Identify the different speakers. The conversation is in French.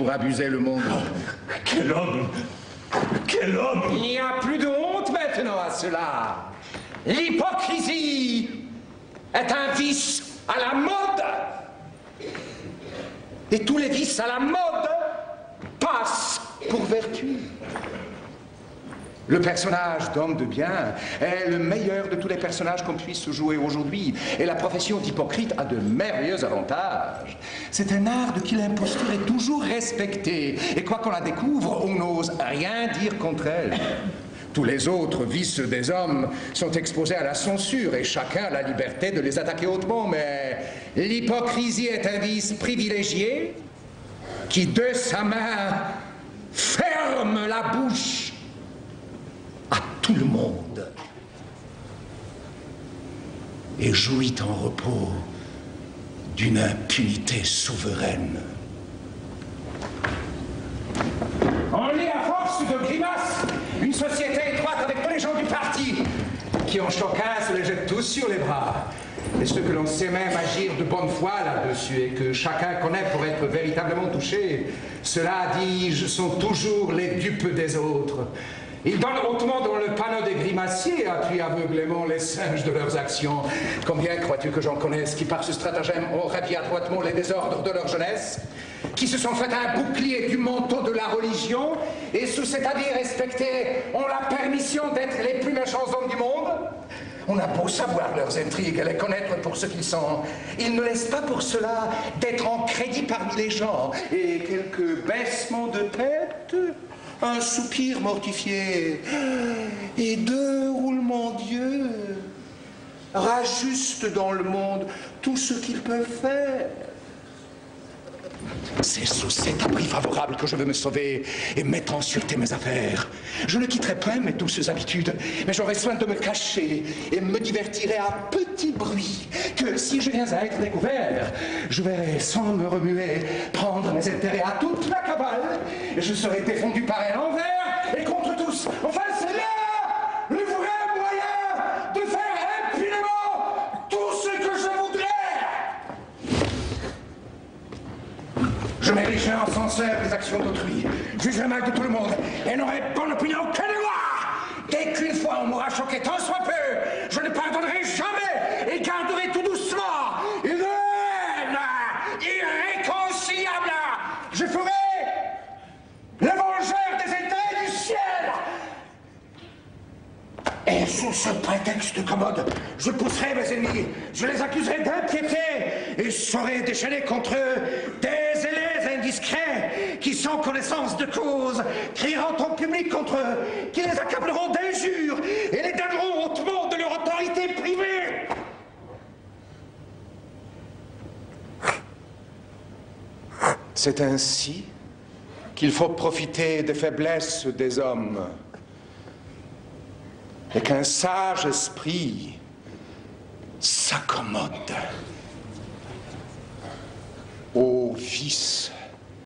Speaker 1: pour abuser le monde.
Speaker 2: Quel homme! Quel homme!
Speaker 3: Il n'y a plus de honte maintenant à cela. L'hypocrisie est un vice à la mode. Et tous les vices à la mode passent pour vertu. Le personnage d'homme de bien est le meilleur de tous les personnages qu'on puisse jouer aujourd'hui. Et la profession d'hypocrite a de merveilleux avantages. C'est un art de qui l'imposture est toujours respectée. Et quoi qu'on la découvre, on n'ose rien dire contre elle. Tous les autres vices des hommes sont exposés à la censure et chacun a la liberté de les attaquer hautement. Mais l'hypocrisie est un vice privilégié qui, de sa main, ferme la bouche à tout le monde et jouit en repos d'une impunité souveraine. On est à force de grimaces une société étroite avec tous les gens du parti qui en chacun se les jette tous sur les bras. Et ceux que l'on sait même agir de bonne foi là-dessus et que chacun connaît pour être véritablement touché, ceux-là, dis-je, sont toujours les dupes des autres. Ils donnent hautement dans le panneau des grimaciers et appuient aveuglément les singes de leurs actions. Combien crois-tu que j'en connaisse qui, par ce stratagème, ont ravi adroitement les désordres de leur jeunesse, qui se sont fait un bouclier du manteau de la religion et, sous cet habit respecté, ont la permission d'être les plus méchants hommes du monde? On a beau savoir leurs intrigues et les connaître pour ce qu'ils sont, ils ne laissent pas pour cela d'être en crédit parmi les gens. Et quelques baissements de tête, un soupir mortifié et deux roulements d'yeux rajustent dans le monde tout ce qu'ils peuvent faire. C'est sous cet abri favorable que je veux me sauver et mettre en sûreté mes affaires. Je ne quitterai point mes douces habitudes, mais j'aurai soin de me cacher et me divertirai à petit bruit, que si je viens à être découvert, je vais, sans me remuer, prendre mes intérêts à toute la cabale, et je serai défendu par un envers et contre tous. Enfin, c'est là le vrai moyen de faire impunément tout ce que je voudrais. Je m'érigerai en censeur des actions d'autrui, jugerai mal de tout le monde et n'aurai bonne opinion que de moi. Dès qu'une fois on m'aura choqué tant soit peu, je ne pardonnerai jamais et garderai tout doucement une haine irréconciliable. Je ferai le vengeur des intérêts du ciel. Et sous ce prétexte commode, je pousserai mes ennemis, je les accuserai d'impiété et saurai déchaîner contre eux des élèves indiscrets qui, sans connaissance de cause, crieront en public contre eux, qui les accableront d'injures et les donneront hautement de leur autorité privée. C'est ainsi qu'il faut profiter des faiblesses des hommes et qu'un sage esprit s'accommode aux vices